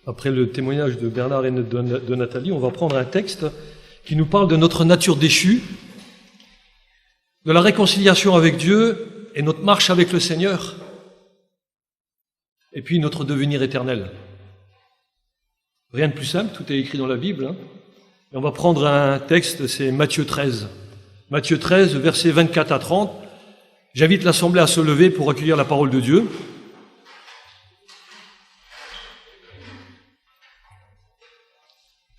Après le témoignage de Bernard et de Nathalie, on va prendre un texte qui nous parle de notre nature déchue, de la réconciliation avec Dieu et notre marche avec le Seigneur, et puis notre devenir éternel. Rien de plus simple, tout est écrit dans la Bible. Hein. Et on va prendre un texte, c'est Matthieu 13. Matthieu 13, versets 24 à 30. J'invite l'Assemblée à se lever pour accueillir la parole de Dieu.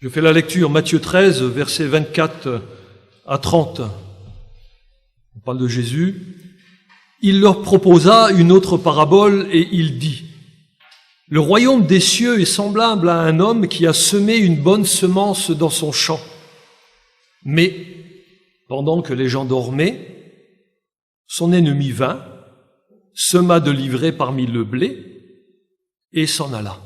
Je fais la lecture, Matthieu 13, versets 24 à 30. On parle de Jésus. Il leur proposa une autre parabole et il dit: le royaume des cieux est semblable à un homme qui a semé une bonne semence dans son champ. Mais, pendant que les gens dormaient, son ennemi vint, sema de l'ivraie parmi le blé et s'en alla.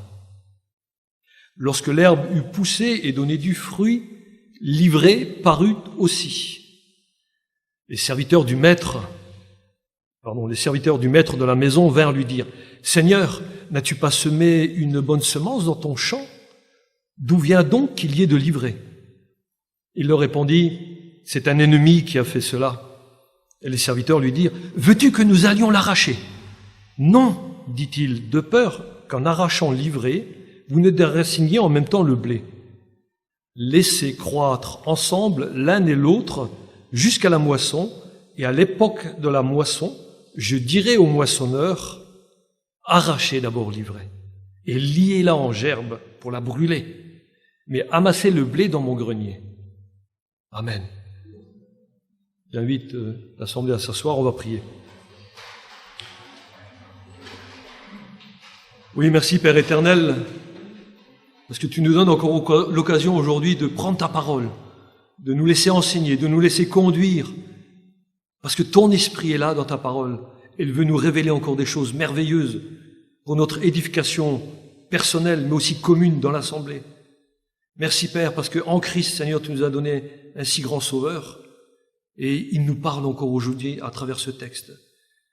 Lorsque l'herbe eut poussé et donné du fruit, l'ivraie parut aussi. Les serviteurs du maître de la maison vinrent lui dire: Seigneur, n'as-tu pas semé une bonne semence dans ton champ? D'où vient donc qu'il y ait de l'ivraie? Il leur répondit: c'est un ennemi qui a fait cela. Et les serviteurs lui dirent: veux-tu que nous allions l'arracher? Non, dit-il, de peur qu'en arrachant l'ivraie, vous ne déraciniez en même temps le blé. Laissez croître ensemble l'un et l'autre jusqu'à la moisson, et à l'époque de la moisson, je dirai au moissonneur: arrachez d'abord l'ivraie et liez-la en gerbe pour la brûler, mais amassez le blé dans mon grenier. Amen. J'invite l'Assemblée à s'asseoir, on va prier. Oui, merci Père éternel, parce que tu nous donnes encore l'occasion aujourd'hui de prendre ta parole, de nous laisser enseigner, de nous laisser conduire, parce que ton esprit est là dans ta parole. Elle veut nous révéler encore des choses merveilleuses pour notre édification personnelle, mais aussi commune dans l'Assemblée. Merci Père, parce que en Christ, Seigneur, tu nous as donné un si grand Sauveur, et il nous parle encore aujourd'hui à travers ce texte.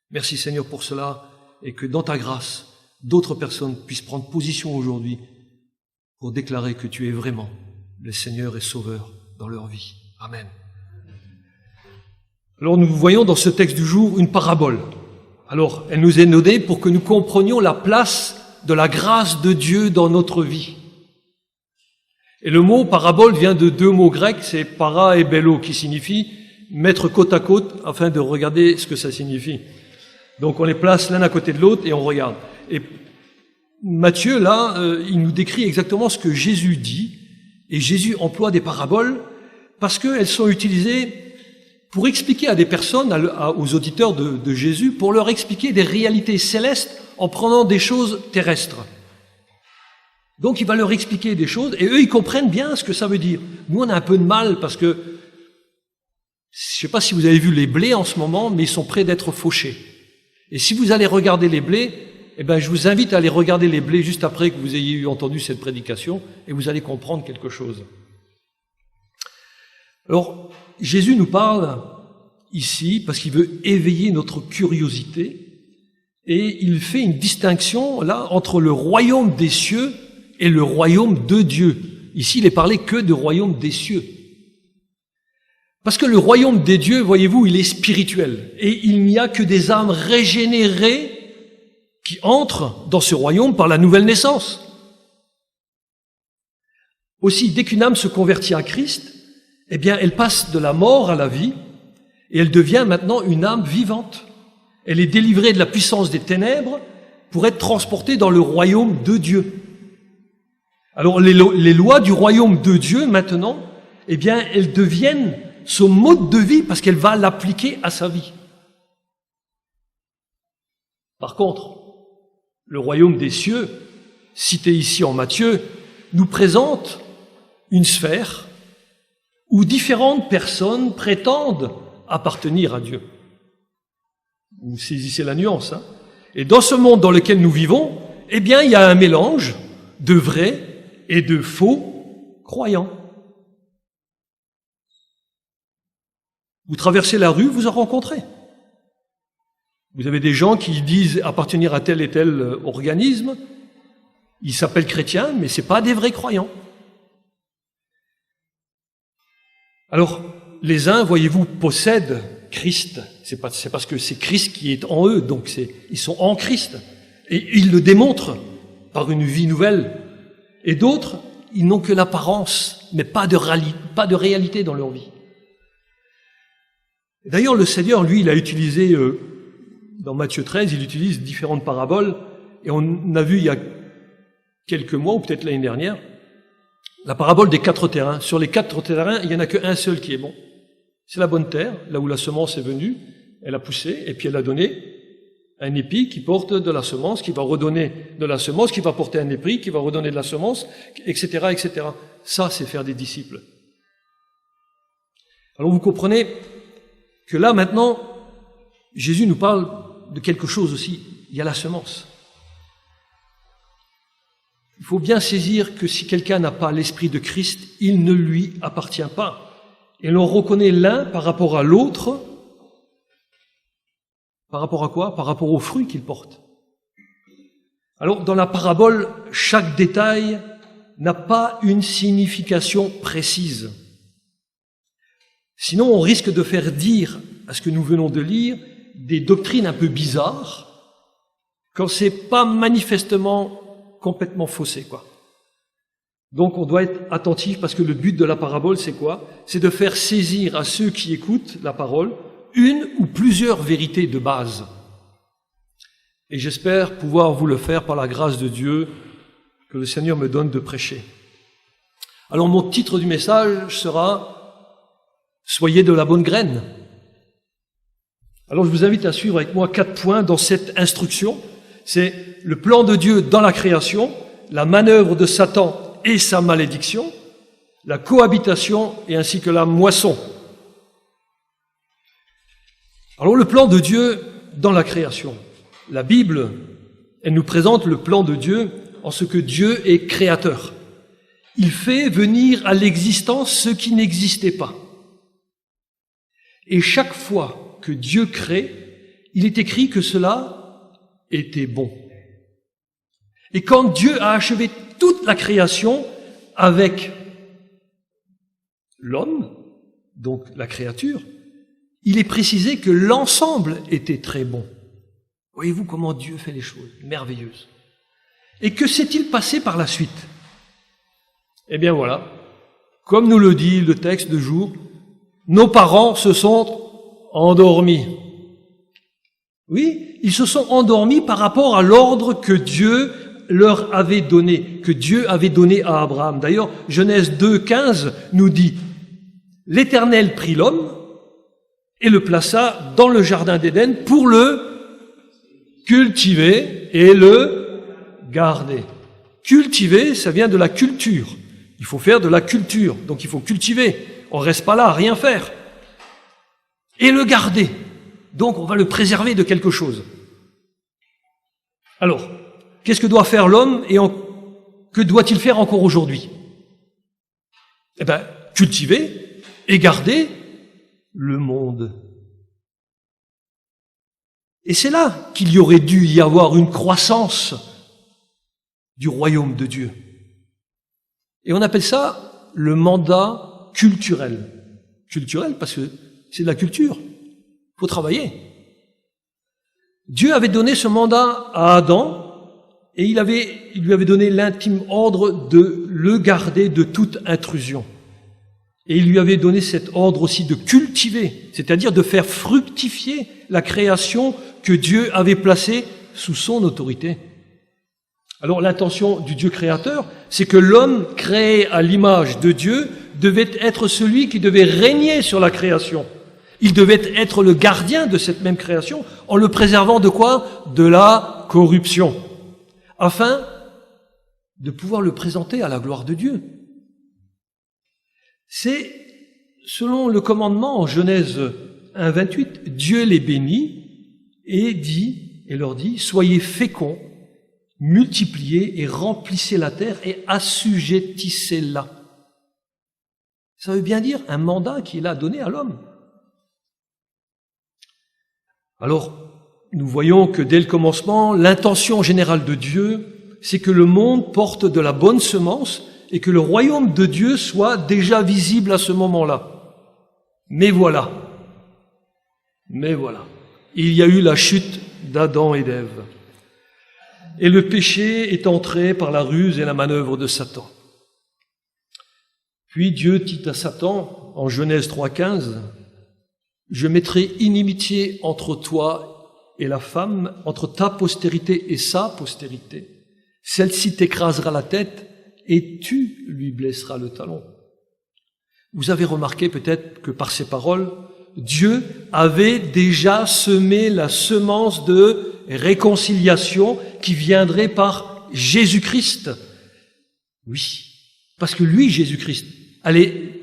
Merci Seigneur pour cela, et que dans ta grâce, d'autres personnes puissent prendre position aujourd'hui pour déclarer que tu es vraiment le Seigneur et Sauveur dans leur vie. Amen. Alors nous voyons dans ce texte du jour une parabole. Alors, elle nous est donnée pour que nous comprenions la place de la grâce de Dieu dans notre vie. Et le mot parabole vient de deux mots grecs, c'est para et bello, qui signifient mettre côte à côte afin de regarder ce que ça signifie. Donc on les place l'un à côté de l'autre et on regarde. Et Matthieu, là, il nous décrit exactement ce que Jésus dit. Et Jésus emploie des paraboles parce qu'elles sont utilisées pour expliquer à des personnes, aux auditeurs de Jésus, pour leur expliquer des réalités célestes en prenant des choses terrestres. Donc il va leur expliquer des choses, et eux, ils comprennent bien ce que ça veut dire. Nous, on a un peu de mal, parce que, je ne sais pas si vous avez vu les blés en ce moment, mais ils sont prêts d'être fauchés. Et si vous allez regarder les blés, eh ben, je vous invite à aller regarder les blés juste après que vous ayez entendu cette prédication, et vous allez comprendre quelque chose. Alors, Jésus nous parle ici parce qu'il veut éveiller notre curiosité et il fait une distinction là entre le royaume des cieux et le royaume de Dieu. Ici, il est parlé que du royaume des cieux. Parce que le royaume des dieux, voyez-vous, il est spirituel et il n'y a que des âmes régénérées qui entrent dans ce royaume par la nouvelle naissance. Aussi, dès qu'une âme se convertit à Christ, eh bien, elle passe de la mort à la vie et elle devient maintenant une âme vivante. Elle est délivrée de la puissance des ténèbres pour être transportée dans le royaume de Dieu. Alors, les lois du royaume de Dieu, maintenant, eh bien, elles deviennent son mode de vie parce qu'elle va l'appliquer à sa vie. Par contre, le royaume des cieux, cité ici en Matthieu, nous présente une sphère où différentes personnes prétendent appartenir à Dieu. Vous saisissez la nuance, hein? Et dans ce monde dans lequel nous vivons, eh bien, il y a un mélange de vrais et de faux croyants. Vous traversez la rue, vous en rencontrez. Vous avez des gens qui disent appartenir à tel et tel organisme, Ils s'appellent chrétiens, mais c'est pas des vrais croyants. Alors, les uns, voyez-vous, possèdent Christ. C'est parce que c'est Christ qui est en eux, donc ils sont en Christ. Et ils le démontrent par une vie nouvelle. Et d'autres, ils n'ont que l'apparence, mais pas de réalité dans leur vie. D'ailleurs, le Seigneur, lui, il a utilisé, dans Matthieu 13, il utilise différentes paraboles. Et on a vu il y a quelques mois, ou peut-être l'année dernière, la parabole des 4 terrains. Sur les 4 terrains, il n'y en a qu'un seul qui est bon. C'est la bonne terre, là où la semence est venue, elle a poussé, et puis elle a donné un épi qui porte de la semence, qui va redonner de la semence, qui va porter un épi, qui va redonner de la semence, etc., etc. Ça, c'est faire des disciples. Alors vous comprenez que là, maintenant, Jésus nous parle de quelque chose aussi. Il y a la semence. Il faut bien saisir que si quelqu'un n'a pas l'esprit de Christ, il ne lui appartient pas. Et l'on reconnaît l'un par rapport à l'autre. Par rapport à quoi? Par rapport aux fruits qu'il porte. Alors, dans la parabole, chaque détail n'a pas une signification précise. Sinon, on risque de faire dire à ce que nous venons de lire des doctrines un peu bizarres, quand c'est pas manifestement complètement faussé, quoi. Donc on doit être attentif parce que le but de la parabole, c'est quoi? C'est de faire saisir à ceux qui écoutent la parole une ou plusieurs vérités de base. Et j'espère pouvoir vous le faire par la grâce de Dieu que le Seigneur me donne de prêcher. Alors mon titre du message sera « Soyez de la bonne graine ». Alors je vous invite à suivre avec moi 4 points dans cette instruction. C'est le plan de Dieu dans la création, la manœuvre de Satan et sa malédiction, la cohabitation et ainsi que la moisson. Alors le plan de Dieu dans la création. La Bible, elle nous présente le plan de Dieu en ce que Dieu est créateur. Il fait venir à l'existence ce qui n'existait pas. Et chaque fois que Dieu crée, il est écrit que cela était bon. Et quand Dieu a achevé toute la création avec l'homme, donc la créature, il est précisé que l'ensemble était très bon. Voyez-vous comment Dieu fait les choses merveilleuses. Et que s'est-il passé par la suite? Eh bien voilà, comme nous le dit le texte de jour, nos parents se sont endormis. Oui, ils se sont endormis par rapport à l'ordre que Dieu leur avait donné, que Dieu avait donné à Abraham. D'ailleurs, Genèse 2,15 nous dit « L'Éternel prit l'homme et le plaça dans le jardin d'Éden pour le cultiver et le garder. » Cultiver, ça vient de la culture. Il faut faire de la culture, donc il faut cultiver. On ne reste pas là à rien faire. Et le garder. Donc on va le préserver de quelque chose. Alors, qu'est-ce que doit faire l'homme et que doit-il faire encore aujourd'hui? Eh bien, cultiver et garder le monde. Et c'est là qu'il y aurait dû y avoir une croissance du royaume de Dieu. Et on appelle ça le mandat culturel. Culturel parce que c'est de la culture. Il faut travailler. Dieu avait donné ce mandat à Adam et il lui avait donné l'intime ordre de le garder de toute intrusion. Et il lui avait donné cet ordre aussi de cultiver, c'est-à-dire de faire fructifier la création que Dieu avait placée sous son autorité. Alors l'intention du Dieu créateur, c'est que l'homme créé à l'image de Dieu devait être celui qui devait régner sur la création. Il devait être le gardien de cette même création en le préservant de quoi? De la corruption, afin de pouvoir le présenter à la gloire de Dieu. C'est, selon le commandement en Genèse 1,28, Dieu les bénit et leur dit « Soyez féconds, multipliez et remplissez la terre et assujettissez-la. » Ça veut bien dire un mandat qu'il a donné à l'homme. Alors, nous voyons que dès le commencement, l'intention générale de Dieu, c'est que le monde porte de la bonne semence et que le royaume de Dieu soit déjà visible à ce moment-là. Mais voilà, il y a eu la chute d'Adam et d'Ève. Et le péché est entré par la ruse et la manœuvre de Satan. Puis Dieu dit à Satan, en Genèse 3,15, « Je mettrai inimitié entre toi et la femme, entre ta postérité et sa postérité. Celle-ci t'écrasera la tête et tu lui blesseras le talon. » Vous avez remarqué peut-être que par ces paroles, Dieu avait déjà semé la semence de réconciliation qui viendrait par Jésus-Christ. Oui, parce que lui, Jésus-Christ, allait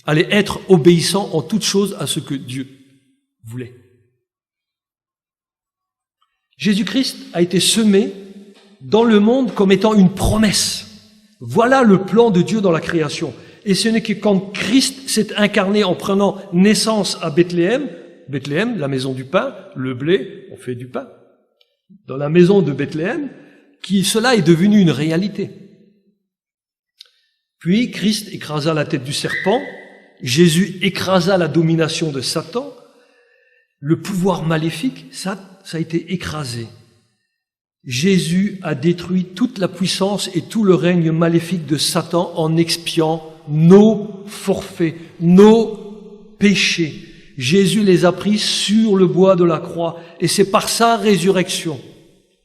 être obéissant en toutes choses à ce que Dieu voulait. Jésus-Christ a été semé dans le monde comme étant une promesse. Voilà le plan de Dieu dans la création. Et ce n'est que quand Christ s'est incarné en prenant naissance à Bethléem, la maison du pain, le blé, on fait du pain, dans la maison de Bethléem, cela est devenu une réalité. Puis Christ écrasa la tête du serpent, Jésus écrasa la domination de Satan, le pouvoir maléfique, ça a été écrasé. Jésus a détruit toute la puissance et tout le règne maléfique de Satan en expiant nos forfaits, nos péchés. Jésus les a pris sur le bois de la croix et c'est par sa résurrection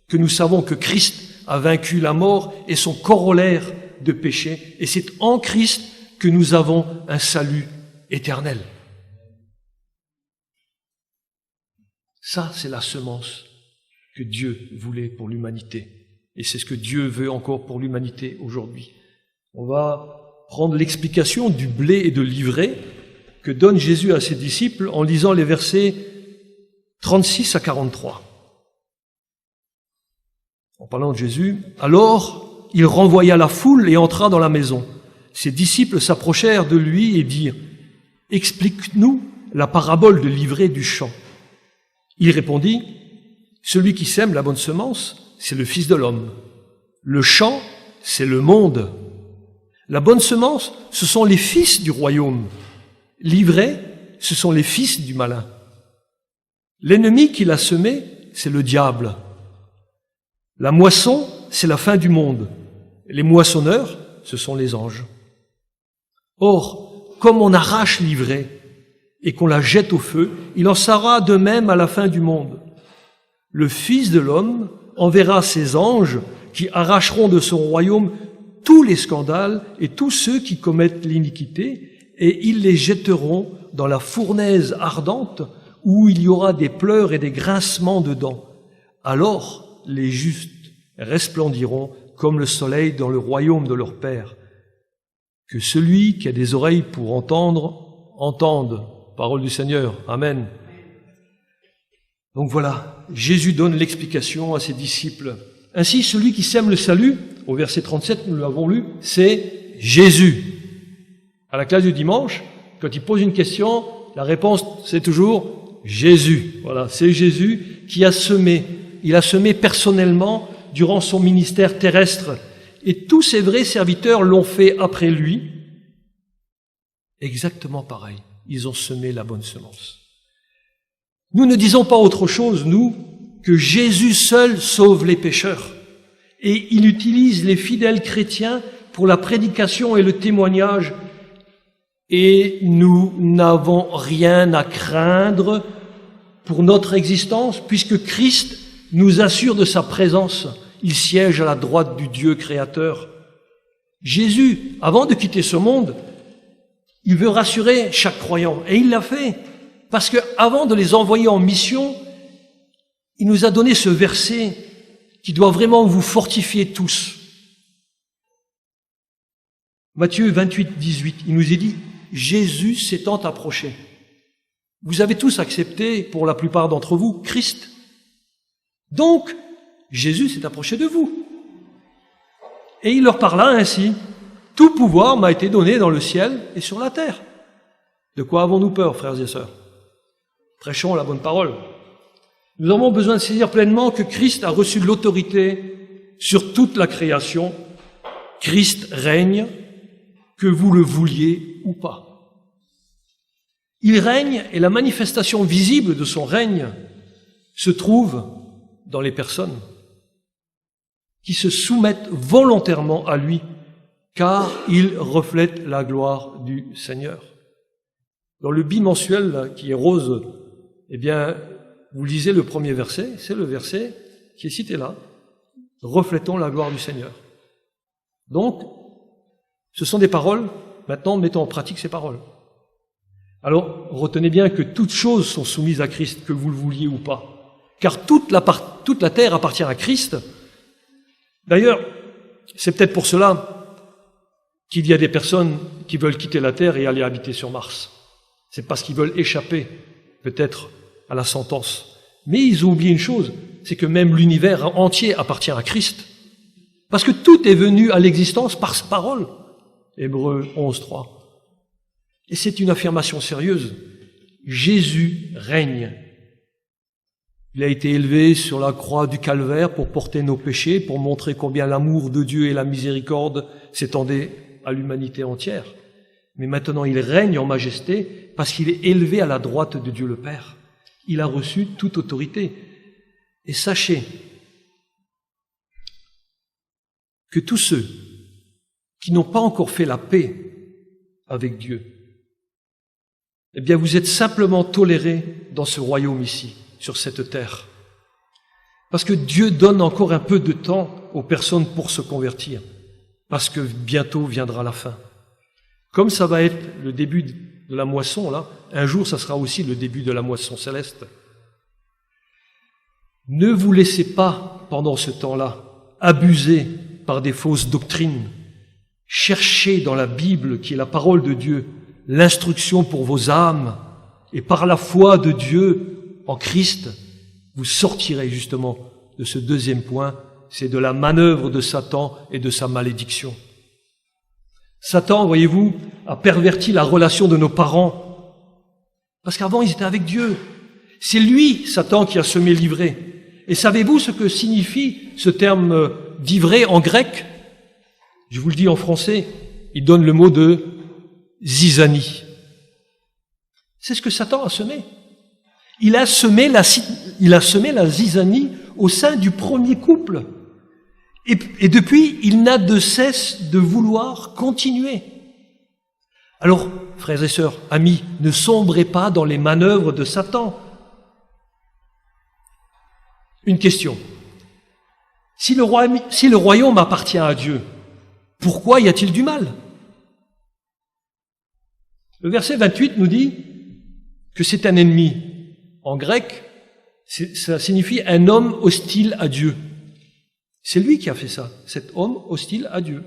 que nous savons que Christ a vaincu la mort et son corollaire de péché et c'est en Christ que nous avons un salut éternel. Ça, c'est la semence que Dieu voulait pour l'humanité. Et c'est ce que Dieu veut encore pour l'humanité aujourd'hui. On va prendre l'explication du blé et de l'ivraie que donne Jésus à ses disciples en lisant les versets 36 à 43. En parlant de Jésus, alors il renvoya la foule et entra dans la maison. Ses disciples s'approchèrent de lui et dirent « Explique-nous la parabole de l'ivraie et du champ. » Il répondit « Celui qui sème la bonne semence, c'est le Fils de l'homme. Le champ, c'est le monde. La bonne semence, ce sont les fils du royaume. L'ivraie, ce sont les fils du malin. L'ennemi qui l'a semé, c'est le diable. La moisson, c'est la fin du monde. Les moissonneurs, ce sont les anges. Or, comme on arrache l'ivraie et qu'on la jette au feu, il en sera de même à la fin du monde. Le Fils de l'homme enverra ses anges qui arracheront de son royaume tous les scandales et tous ceux qui commettent l'iniquité, et ils les jetteront dans la fournaise ardente où il y aura des pleurs et des grincements de dents. Alors les justes resplendiront comme le soleil dans le royaume de leur Père. Que celui qui a des oreilles pour entendre, entende. Parole du Seigneur. Amen. Donc voilà, Jésus donne l'explication à ses disciples. Ainsi, celui qui sème le salut, au verset 37, nous l'avons lu, c'est Jésus. À la classe du dimanche, quand il pose une question, la réponse, c'est toujours Jésus. Voilà, c'est Jésus qui a semé. Il a semé personnellement durant son ministère terrestre. Et tous ses vrais serviteurs l'ont fait après lui. Exactement pareil. Ils ont semé la bonne semence. Nous ne disons pas autre chose, nous, que Jésus seul sauve les pécheurs. Et il utilise les fidèles chrétiens pour la prédication et le témoignage. Et nous n'avons rien à craindre pour notre existence, puisque Christ nous assure de sa présence. Il siège à la droite du Dieu créateur. Jésus, avant de quitter ce monde, il veut rassurer chaque croyant. Et il l'a fait. Parce que avant de les envoyer en mission, il nous a donné ce verset qui doit vraiment vous fortifier tous. Matthieu 28, 18, il nous est dit, Jésus s'étant approché. Vous avez tous accepté, pour la plupart d'entre vous, Christ. Donc, Jésus s'est approché de vous. Et il leur parla ainsi, tout pouvoir m'a été donné dans le ciel et sur la terre. De quoi avons-nous peur, frères et sœurs? Prêchons la bonne parole. Nous avons besoin de saisir pleinement que Christ a reçu l'autorité sur toute la création, Christ règne, que vous le vouliez ou pas. Il règne et la manifestation visible de son règne se trouve dans les personnes qui se soumettent volontairement à lui, car il reflète la gloire du Seigneur. Dans le bimensuel là, qui est rose, eh bien, vous lisez le premier verset, c'est le verset qui est cité là. Reflétons la gloire du Seigneur. Donc, ce sont des paroles, maintenant mettons en pratique ces paroles. Alors, retenez bien que toutes choses sont soumises à Christ, que vous le vouliez ou pas. Car toute la terre appartient à Christ. D'ailleurs, c'est peut-être pour cela qu'il y a des personnes qui veulent quitter la terre et aller habiter sur Mars. C'est parce qu'ils veulent échapper, peut-être, à la sentence. Mais ils ont oublié une chose, c'est que même l'univers entier appartient à Christ. Parce que tout est venu à l'existence par sa parole. Hébreux 11.3. Et c'est une affirmation sérieuse. Jésus règne. Il a été élevé sur la croix du calvaire pour porter nos péchés, pour montrer combien l'amour de Dieu et la miséricorde s'étendaient à l'humanité entière. Mais maintenant, il règne en majesté parce qu'il est élevé à la droite de Dieu le Père. Il a reçu toute autorité. Et sachez que tous ceux qui n'ont pas encore fait la paix avec Dieu, eh bien, vous êtes simplement tolérés dans ce royaume ici, sur cette terre. Parce que Dieu donne encore un peu de temps aux personnes pour se convertir. Parce que bientôt viendra la fin. Comme ça va être le début de la moisson, là, un jour, ça sera aussi le début de la moisson céleste. Ne vous laissez pas, pendant ce temps-là, abuser par des fausses doctrines. Cherchez dans la Bible, qui est la parole de Dieu, l'instruction pour vos âmes, et par la foi de Dieu en Christ, vous sortirez justement de ce deuxième point, c'est de la manœuvre de Satan et de sa malédiction. Satan, voyez-vous, a perverti la relation de nos parents, parce qu'avant ils étaient avec Dieu. C'est lui, Satan, qui a semé l'ivrée. Et savez-vous ce que signifie ce terme d'ivrée en grec? Je vous le dis en français, il donne le mot de zizanie. C'est ce que Satan a semé. Il a semé la zizanie au sein du premier couple. Et depuis, il n'a de cesse de vouloir continuer. Alors, frères et sœurs, amis, ne sombrez pas dans les manœuvres de Satan. Une question. Si le royaume appartient à Dieu, pourquoi y a-t-il du mal? Le verset 28 nous dit que c'est un ennemi. En grec, ça signifie un homme hostile à Dieu. C'est lui qui a fait ça, cet homme hostile à Dieu.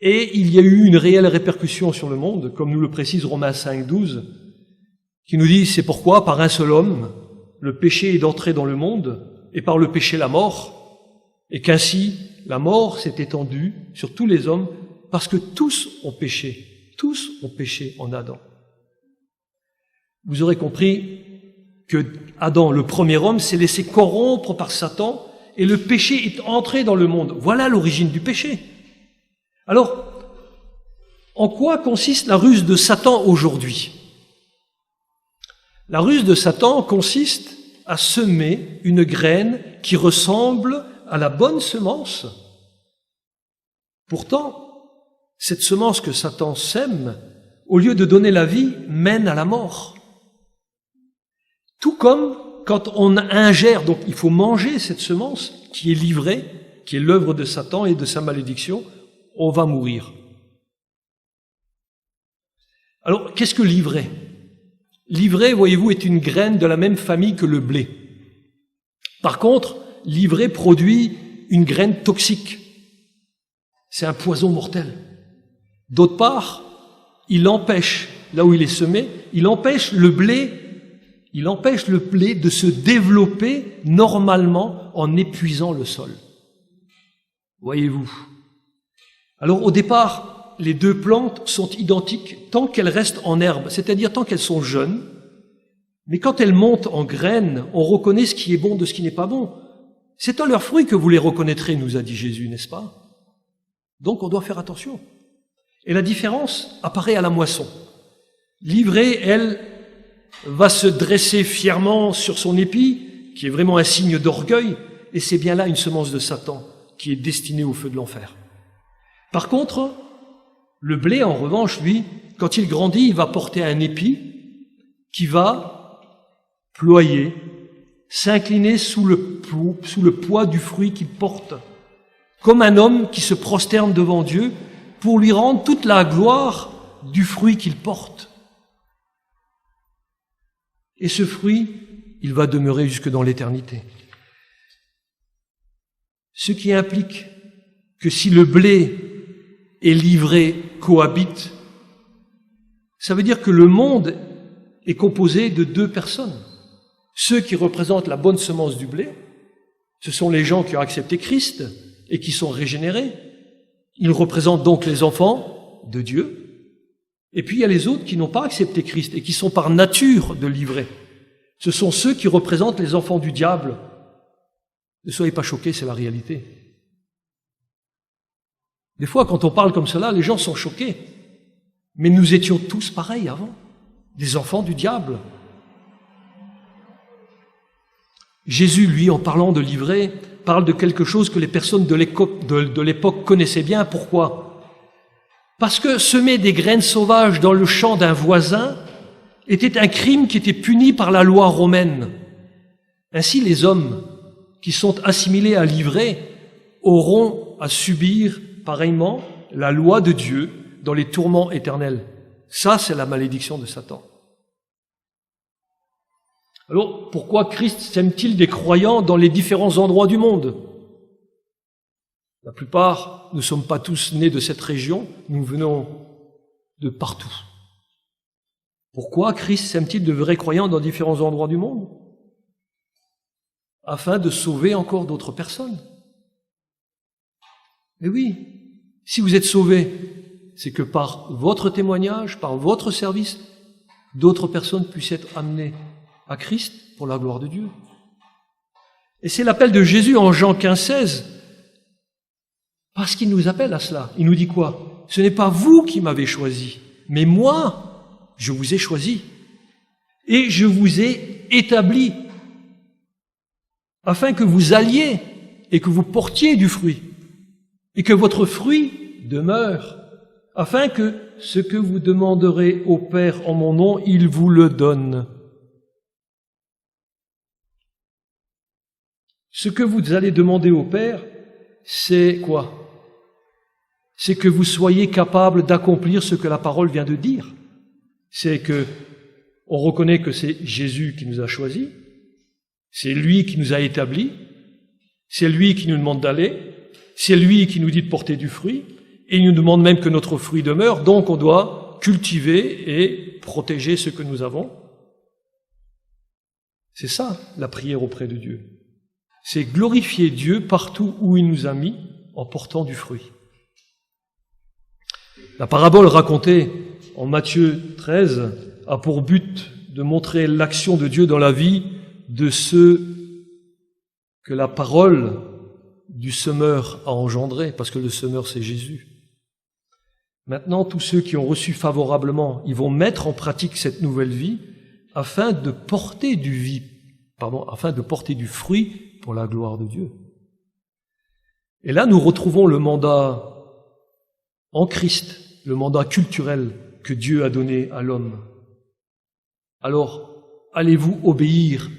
Et il y a eu une réelle répercussion sur le monde, comme nous le précise Romains 5.12, qui nous dit, c'est pourquoi par un seul homme, le péché est d'entrer dans le monde, et par le péché la mort, et qu'ainsi la mort s'est étendue sur tous les hommes, parce que tous ont péché en Adam. Vous aurez compris que Adam, le premier homme, s'est laissé corrompre par Satan, et le péché est entré dans le monde. Voilà l'origine du péché. Alors, en quoi consiste la ruse de Satan aujourd'hui? La ruse de Satan consiste à semer une graine qui ressemble à la bonne semence. Pourtant, cette semence que Satan sème, au lieu de donner la vie, mène à la mort. Tout comme quand on ingère, donc il faut manger cette semence qui est livrée, qui est l'œuvre de Satan et de sa malédiction, on va mourir. Alors, qu'est-ce que l'ivraie? L'ivraie, voyez-vous, est une graine de la même famille que le blé. Par contre, l'ivraie produit une graine toxique. C'est un poison mortel. D'autre part, il empêche, là où il est semé, il empêche le blé de se développer normalement en épuisant le sol. Voyez-vous. Alors au départ, les deux plantes sont identiques tant qu'elles restent en herbe, c'est-à-dire tant qu'elles sont jeunes. Mais quand elles montent en graines, on reconnaît ce qui est bon de ce qui n'est pas bon. C'est à leurs fruits que vous les reconnaîtrez, nous a dit Jésus, n'est-ce pas? Donc on doit faire attention. Et la différence apparaît à la moisson. L'ivrée, elle, va se dresser fièrement sur son épi, qui est vraiment un signe d'orgueil, et c'est bien là une semence de Satan qui est destinée au feu de l'enfer. Par contre, le blé, en revanche, lui, quand il grandit, il va porter un épi qui va ployer, s'incliner sous le poids du fruit qu'il porte, comme un homme qui se prosterne devant Dieu pour lui rendre toute la gloire du fruit qu'il porte. Et ce fruit, il va demeurer jusque dans l'éternité. Ce qui implique que si le blé et l'ivraie cohabitent, ça veut dire que le monde est composé de deux personnes. Ceux qui représentent la bonne semence du blé, ce sont les gens qui ont accepté Christ et qui sont régénérés. Ils représentent donc les enfants de Dieu. Et puis il y a les autres qui n'ont pas accepté Christ et qui sont par nature de l'ivraie. Ce sont ceux qui représentent les enfants du diable. Ne soyez pas choqués, c'est la réalité. Des fois, quand on parle comme cela, les gens sont choqués. Mais nous étions tous pareils avant, des enfants du diable. Jésus, lui, en parlant de l'ivraie, parle de quelque chose que les personnes de l'époque connaissaient bien. Pourquoi? Parce que semer des graines sauvages dans le champ d'un voisin était un crime qui était puni par la loi romaine. Ainsi, les hommes qui sont assimilés à l'ivraie auront à subir pareillement la loi de Dieu dans les tourments éternels. Ça, c'est la malédiction de Satan. Alors, pourquoi Christ sème-t-il des croyants dans les différents endroits du monde? La plupart ne sommes pas tous nés de cette région, nous venons de partout. Pourquoi Christ sème-t-il de vrais croyants dans différents endroits du monde? Afin de sauver encore d'autres personnes. Mais oui, si vous êtes sauvés, c'est que par votre témoignage, par votre service, d'autres personnes puissent être amenées à Christ pour la gloire de Dieu. Et c'est l'appel de Jésus en Jean 15,16, parce qu'il nous appelle à cela. Il nous dit quoi? Ce n'est pas vous qui m'avez choisi, mais moi, je vous ai choisi. Et je vous ai établi, afin que vous alliez et que vous portiez du fruit, et que votre fruit demeure, afin que ce que vous demanderez au Père en mon nom, il vous le donne. Ce que vous allez demander au Père, c'est quoi? C'est que vous soyez capable d'accomplir ce que la parole vient de dire. C'est que on reconnaît que c'est Jésus qui nous a choisis, c'est lui qui nous a établis, c'est lui qui nous demande d'aller, c'est lui qui nous dit de porter du fruit, et il nous demande même que notre fruit demeure, donc on doit cultiver et protéger ce que nous avons. C'est ça, la prière auprès de Dieu. C'est glorifier Dieu partout où il nous a mis en portant du fruit. La parabole racontée en Matthieu 13 a pour but de montrer l'action de Dieu dans la vie de ceux que la parole du semeur a engendré, parce que le semeur c'est Jésus. Maintenant, tous ceux qui ont reçu favorablement, ils vont mettre en pratique cette nouvelle vie afin de porter du fruit pour la gloire de Dieu. Et là, nous retrouvons le mandat en Christ, le mandat culturel que Dieu a donné à l'homme. Alors, allez-vous obéir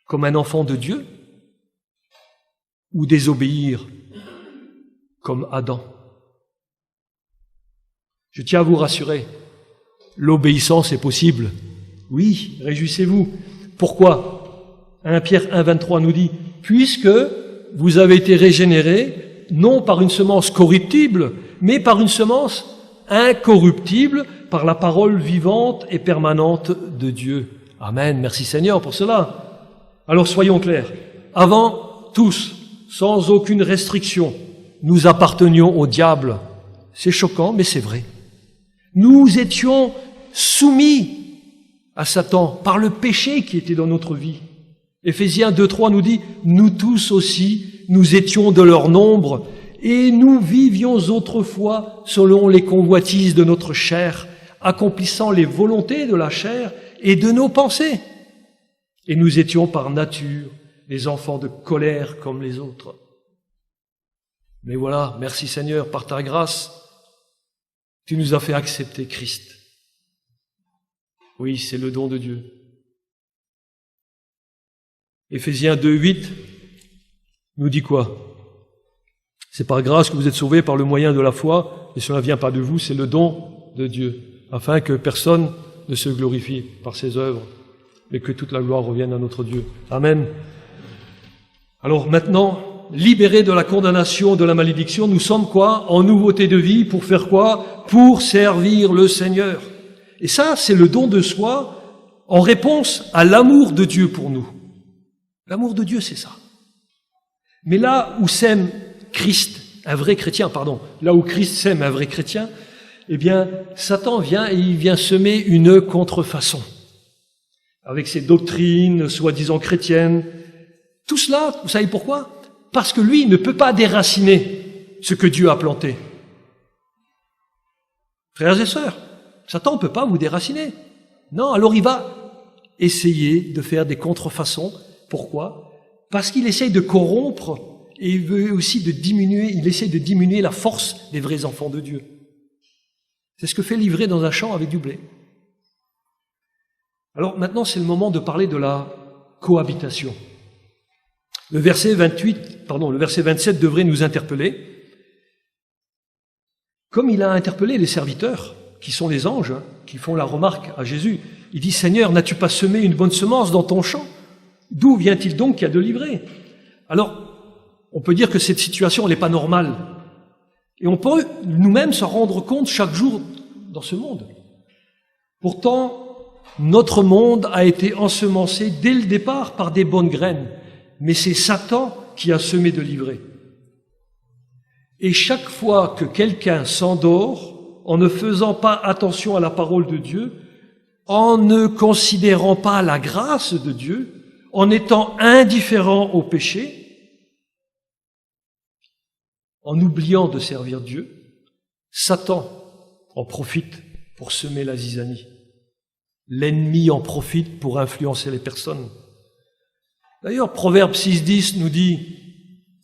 comme un enfant de Dieu ou désobéir comme Adam? Je tiens à vous rassurer, l'obéissance est possible. Oui, réjouissez-vous. Pourquoi? 1 Pierre 1,23 nous dit « Puisque vous avez été régénérés, non par une semence corruptible, mais par une semence incorruptible, par la parole vivante et permanente de Dieu. » Amen, merci Seigneur pour cela. Alors soyons clairs, avant tous, sans aucune restriction, nous appartenions au diable. C'est choquant, mais c'est vrai. Nous étions soumis à Satan par le péché qui était dans notre vie. Éphésiens 2:3 nous dit « Nous tous aussi, nous étions de leur nombre, et nous vivions autrefois selon les convoitises de notre chair, accomplissant les volontés de la chair et de nos pensées. Et nous étions par nature les enfants de colère comme les autres. Mais voilà, merci Seigneur, par ta grâce, tu nous as fait accepter Christ. Oui, c'est le don de Dieu. Éphésiens 2:8 nous dit quoi? C'est par grâce que vous êtes sauvés par le moyen de la foi, et cela ne vient pas de vous, c'est le don de Dieu, afin que personne ne se glorifie par ses œuvres, mais que toute la gloire revienne à notre Dieu. Amen. Alors maintenant, libérés de la condamnation, de la malédiction, nous sommes quoi? En nouveauté de vie, pour faire quoi? Pour servir le Seigneur. Et ça, c'est le don de soi en réponse à l'amour de Dieu pour nous. L'amour de Dieu, c'est ça. Mais là où sème Christ, un vrai chrétien, là où Christ sème un vrai chrétien, eh bien, Satan vient et il vient semer une contrefaçon. Avec ses doctrines, soi-disant chrétiennes. Tout cela, vous savez pourquoi? Parce que lui ne peut pas déraciner ce que Dieu a planté. Frères et sœurs, Satan ne peut pas vous déraciner. Non, alors il va essayer de faire des contrefaçons. Pourquoi? Parce qu'il essaye de corrompre et il veut aussi il essaie de diminuer la force des vrais enfants de Dieu. C'est ce que fait l'ivraie dans un champ avec du blé. Alors maintenant, c'est le moment de parler de la cohabitation. Le verset 27 devrait nous interpeller. Comme il a interpellé les serviteurs, qui sont les anges, qui font la remarque à Jésus. Il dit, Seigneur, n'as-tu pas semé une bonne semence dans ton champ? D'où vient-il donc qu'il y a de l'ivraie? Alors, on peut dire que cette situation, elle n'est pas normale. Et on peut nous-mêmes s'en rendre compte chaque jour dans ce monde. Pourtant, notre monde a été ensemencé dès le départ par des bonnes graines. Mais c'est Satan qui a semé de l'ivraie. Et chaque fois que quelqu'un s'endort, en ne faisant pas attention à la parole de Dieu, en ne considérant pas la grâce de Dieu, en étant indifférent au péché, en oubliant de servir Dieu, Satan en profite pour semer la zizanie. L'ennemi en profite pour influencer les personnes. D'ailleurs, Proverbe 6:10 nous dit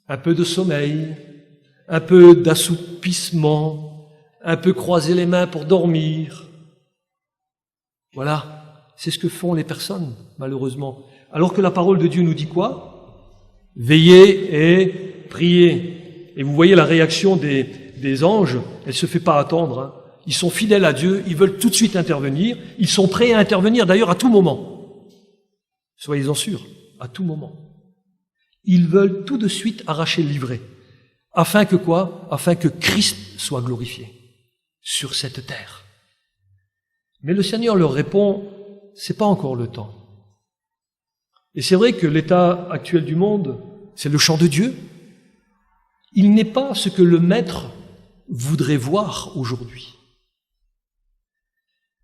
un peu de sommeil, un peu d'assoupissement, un peu croiser les mains pour dormir. Voilà, c'est ce que font les personnes, malheureusement. Alors que la parole de Dieu nous dit quoi? Veillez et priez. Et vous voyez la réaction des anges, elle ne se fait pas attendre. Hein. Ils sont fidèles à Dieu, ils veulent tout de suite intervenir, ils sont prêts à intervenir d'ailleurs à tout moment. Soyez-en sûrs, à tout moment. Ils veulent tout de suite arracher le livret. Afin que quoi? Afin que Christ soit glorifié sur cette terre. Mais le Seigneur leur répond, c'est pas encore le temps. Et c'est vrai que l'état actuel du monde, c'est le champ de Dieu. Il n'est pas ce que le Maître voudrait voir aujourd'hui.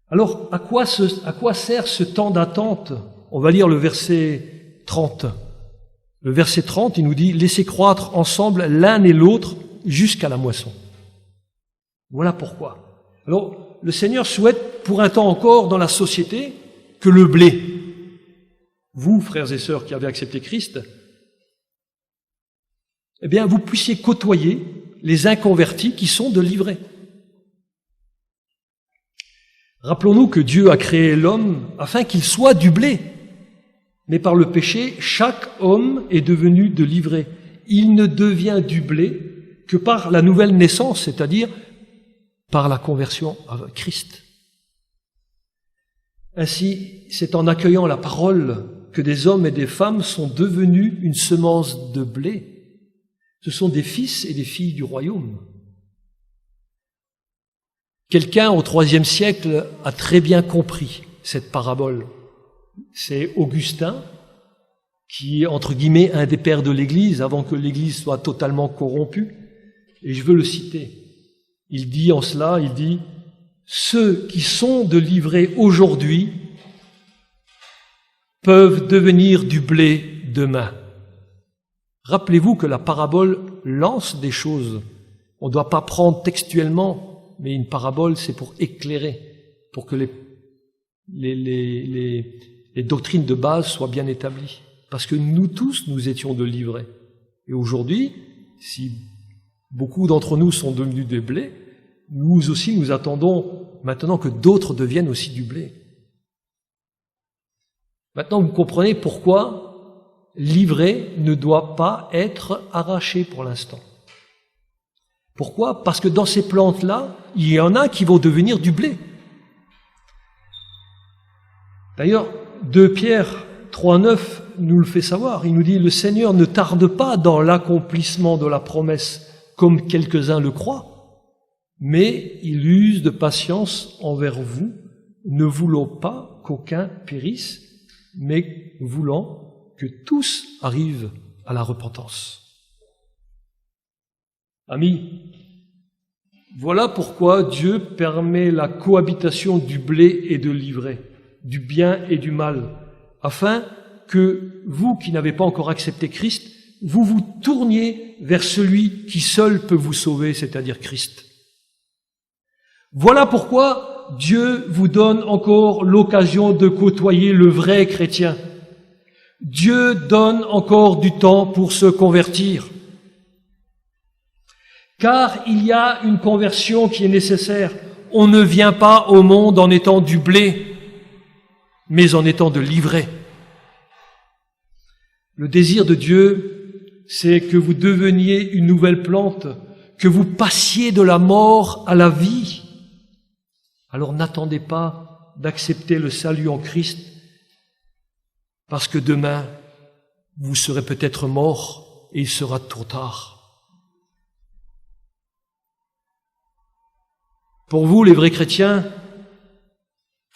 Alors, à quoi sert ce temps d'attente? On va lire le verset 30. Le verset 30, il nous dit « Laissez croître ensemble l'un et l'autre jusqu'à la moisson ». Voilà pourquoi. Alors, le Seigneur souhaite, pour un temps encore dans la société, que le blé, vous, frères et sœurs qui avez accepté Christ, eh bien, vous puissiez côtoyer les inconvertis qui sont de l'ivraie. Rappelons-nous que Dieu a créé l'homme afin qu'il soit du blé. Mais par le péché, chaque homme est devenu de l'ivraie. Il ne devient du blé que par la nouvelle naissance, c'est-à-dire par la conversion à Christ. Ainsi, c'est en accueillant la parole que des hommes et des femmes sont devenus une semence de blé. Ce sont des fils et des filles du royaume. Quelqu'un au IIIe siècle a très bien compris cette parabole. C'est Augustin, qui est, entre guillemets, un des pères de l'Église, avant que l'Église soit totalement corrompue. Et je veux le citer. Il dit en cela, il dit « Ceux qui sont de l'ivraie aujourd'hui peuvent devenir du blé demain. Rappelez-vous que la parabole lance des choses. On ne doit pas prendre textuellement, mais une parabole, c'est pour éclairer, pour que les doctrines de base soient bien établies. Parce que nous tous, nous étions de l'ivraie. Et aujourd'hui, si beaucoup d'entre nous sont devenus des blés, nous aussi, nous attendons maintenant que d'autres deviennent aussi du blé. Maintenant, vous comprenez pourquoi l'ivraie ne doit pas être arrachée pour l'instant. Pourquoi? Parce que dans ces plantes-là, il y en a qui vont devenir du blé. D'ailleurs, 2 Pierre 3,9 nous le fait savoir. Il nous dit « Le Seigneur ne tarde pas dans l'accomplissement de la promesse, comme quelques-uns le croient, mais il use de patience envers vous, ne voulant pas qu'aucun périsse, mais voulant que tous arrivent à la repentance. » Amis, voilà pourquoi Dieu permet la cohabitation du blé et de l'ivraie, du bien et du mal, afin que vous qui n'avez pas encore accepté Christ, vous vous tourniez vers celui qui seul peut vous sauver, c'est-à-dire Christ. Voilà pourquoi Dieu vous donne encore l'occasion de côtoyer le vrai chrétien. Dieu donne encore du temps pour se convertir. Car il y a une conversion qui est nécessaire. On ne vient pas au monde en étant du blé, mais en étant de l'ivraie. Le désir de Dieu, c'est que vous deveniez une nouvelle plante, que vous passiez de la mort à la vie. Alors n'attendez pas d'accepter le salut en Christ, parce que demain, vous serez peut-être mort et il sera trop tard. Pour vous, les vrais chrétiens,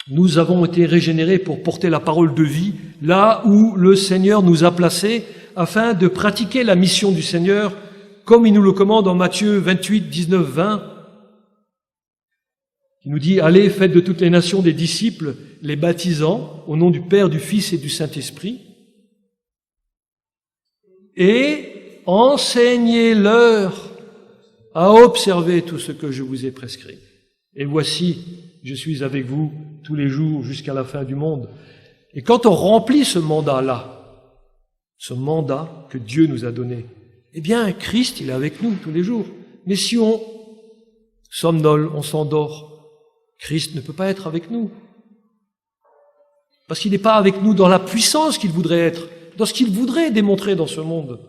nous avons été régénérés pour porter la parole de vie là où le Seigneur nous a placés afin de pratiquer la mission du Seigneur comme il nous le commande en Matthieu 28, 19, 20. Il nous dit « Allez, faites de toutes les nations des disciples, les baptisant au nom du Père, du Fils et du Saint-Esprit, et enseignez-leur à observer tout ce que je vous ai prescrit. Et voici, je suis avec vous tous les jours jusqu'à la fin du monde. » Et quand on remplit ce mandat-là, ce mandat que Dieu nous a donné, eh bien, Christ, il est avec nous tous les jours. Mais si on somnole, on s'endort, Christ ne peut pas être avec nous. Parce qu'il n'est pas avec nous dans la puissance qu'il voudrait être, dans ce qu'il voudrait démontrer dans ce monde.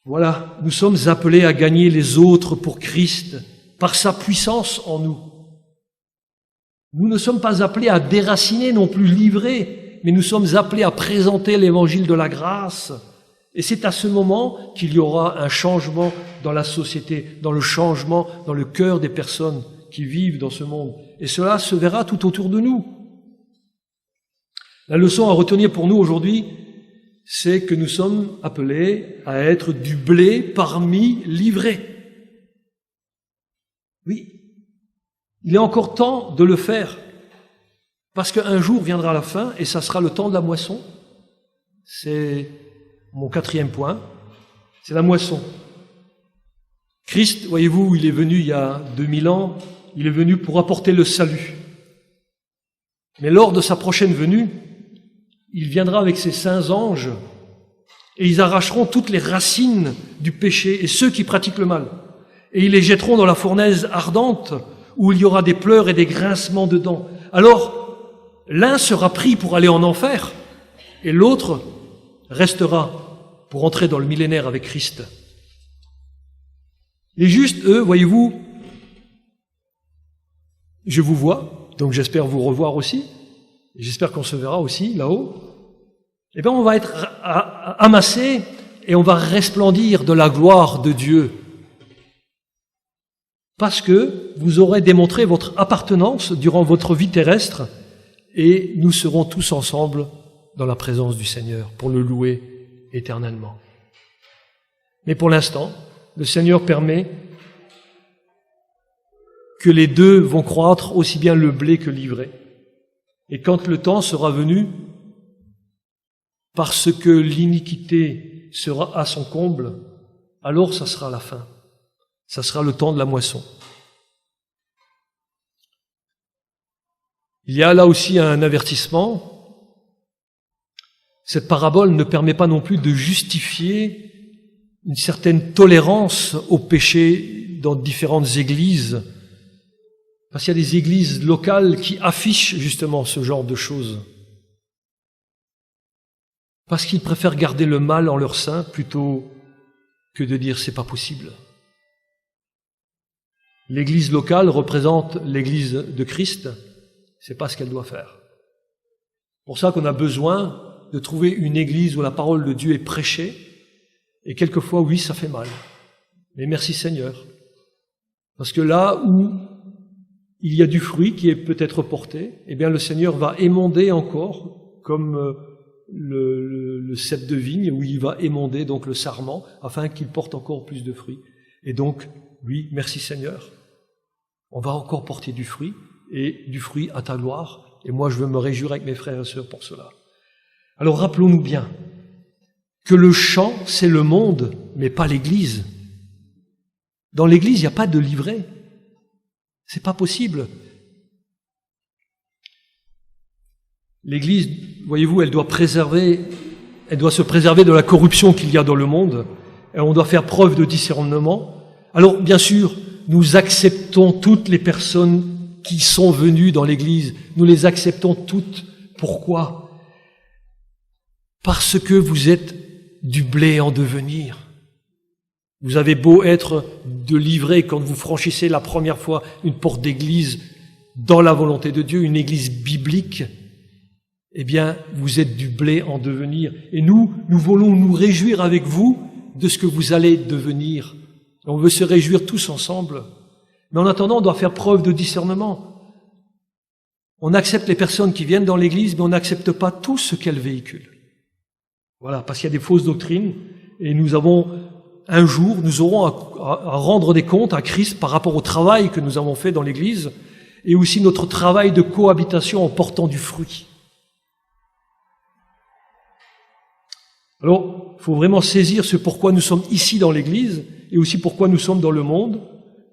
Voilà, nous sommes appelés à gagner les autres pour Christ, par sa puissance en nous. Nous ne sommes pas appelés à déraciner non plus l'ivraie, mais nous sommes appelés à présenter l'évangile de la grâce. Et c'est à ce moment qu'il y aura un changement dans la société, dans le changement dans le cœur des personnes qui vivent dans ce monde. Et cela se verra tout autour de nous. La leçon à retenir pour nous aujourd'hui, c'est que nous sommes appelés à être du blé parmi l'ivraie. Oui, il est encore temps de le faire, parce qu'un jour viendra la fin et ça sera le temps de la moisson. C'est mon 4e point, c'est la moisson. Christ, voyez-vous, il est venu il y a 2000 ans, il est venu pour apporter le salut. Mais lors de sa prochaine venue, il viendra avec ses saints anges et ils arracheront toutes les racines du péché et ceux qui pratiquent le mal. Et ils les jetteront dans la fournaise ardente où il y aura des pleurs et des grincements de dents. Alors, l'un sera pris pour aller en enfer et l'autre restera pour entrer dans le millénaire avec Christ. Les justes, eux, voyez-vous, je vous vois, donc j'espère vous revoir aussi, et j'espère qu'on se verra aussi là-haut. Eh bien, on va être amassés et on va resplendir de la gloire de Dieu. Parce que vous aurez démontré votre appartenance durant votre vie terrestre et nous serons tous ensemble dans la présence du Seigneur pour le louer éternellement. Mais pour l'instant, le Seigneur permet que les deux vont croître, aussi bien le blé que l'ivraie. Et quand le temps sera venu, parce que l'iniquité sera à son comble, alors ça sera la fin. Ça sera le temps de la moisson. Il y a là aussi un avertissement. Cette parabole ne permet pas non plus de justifier une certaine tolérance au péché dans différentes églises. Parce qu'il y a des églises locales qui affichent justement ce genre de choses. Parce qu'ils préfèrent garder le mal en leur sein plutôt que de dire c'est pas possible. L'église locale représente l'église de Christ, c'est pas ce qu'elle doit faire. C'est pour ça qu'on a besoin de trouver une église où la parole de Dieu est prêchée, et quelquefois, oui, ça fait mal. Mais merci Seigneur. Parce que là où il y a du fruit qui est peut-être porté, eh bien le Seigneur va émonder encore, comme le cep de vigne, où il va émonder donc le sarment, afin qu'il porte encore plus de fruits. Et donc, oui, merci Seigneur. On va encore porter du fruit, et du fruit à ta gloire. Et moi, je veux me réjouir avec mes frères et sœurs pour cela. Alors, rappelons-nous bien que le champ, c'est le monde, mais pas l'Église. Dans l'Église, il n'y a pas de livret. C'est pas possible. L'Église, voyez-vous, elle doit se préserver de la corruption qu'il y a dans le monde. Et on doit faire preuve de discernement. Alors, bien sûr, nous acceptons toutes les personnes qui sont venues dans l'Église. Nous les acceptons toutes. Pourquoi? Parce que vous êtes du blé en devenir. Vous avez beau être de livret quand vous franchissez la première fois une porte d'église dans la volonté de Dieu, une église biblique, eh bien, vous êtes du blé en devenir. Et nous voulons nous réjouir avec vous de ce que vous allez devenir. On veut se réjouir tous ensemble. Mais en attendant, on doit faire preuve de discernement. On accepte les personnes qui viennent dans l'église, mais on n'accepte pas tout ce qu'elles véhiculent. Voilà, parce qu'il y a des fausses doctrines, et nous aurons à rendre des comptes à Christ par rapport au travail que nous avons fait dans l'Église, et aussi notre travail de cohabitation en portant du fruit. Alors, il faut vraiment saisir ce pourquoi nous sommes ici dans l'Église, et aussi pourquoi nous sommes dans le monde,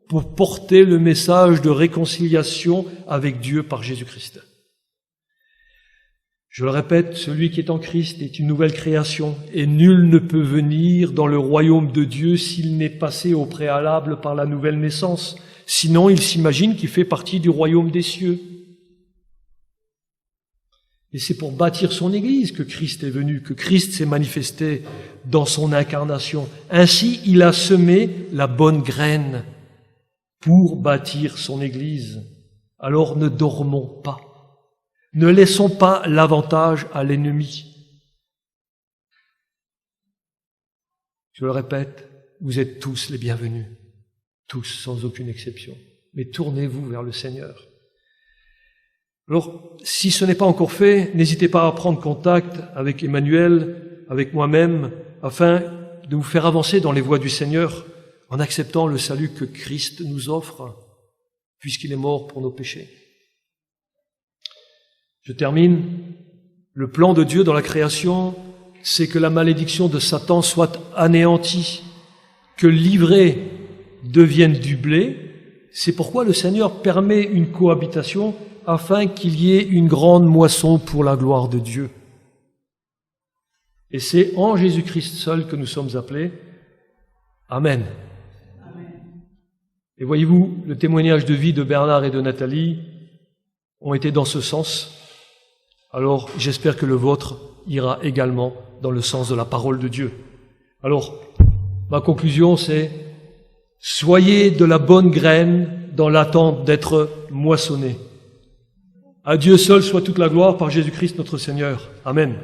pour porter le message de réconciliation avec Dieu par Jésus-Christ. Je le répète, celui qui est en Christ est une nouvelle création, et nul ne peut venir dans le royaume de Dieu s'il n'est passé au préalable par la nouvelle naissance. Sinon, il s'imagine qu'il fait partie du royaume des cieux. Et c'est pour bâtir son Église que Christ est venu, que Christ s'est manifesté dans son incarnation. Ainsi, il a semé la bonne graine pour bâtir son Église. Alors ne dormons pas. Ne laissons pas l'avantage à l'ennemi. Je le répète, vous êtes tous les bienvenus, tous sans aucune exception. Mais tournez-vous vers le Seigneur. Alors, si ce n'est pas encore fait, n'hésitez pas à prendre contact avec Emmanuel, avec moi-même, afin de vous faire avancer dans les voies du Seigneur en acceptant le salut que Christ nous offre, puisqu'il est mort pour nos péchés. Je termine. Le plan de Dieu dans la création, c'est que la malédiction de Satan soit anéantie, que l'ivraie devienne du blé. C'est pourquoi le Seigneur permet une cohabitation afin qu'il y ait une grande moisson pour la gloire de Dieu. Et c'est en Jésus-Christ seul que nous sommes appelés. Amen. Et voyez-vous, le témoignage de vie de Bernard et de Nathalie ont été dans ce sens. Alors, j'espère que le vôtre ira également dans le sens de la parole de Dieu. Alors, ma conclusion, c'est « Soyez de la bonne graine dans l'attente d'être moissonnés. » À Dieu seul soit toute la gloire par Jésus-Christ notre Seigneur. Amen.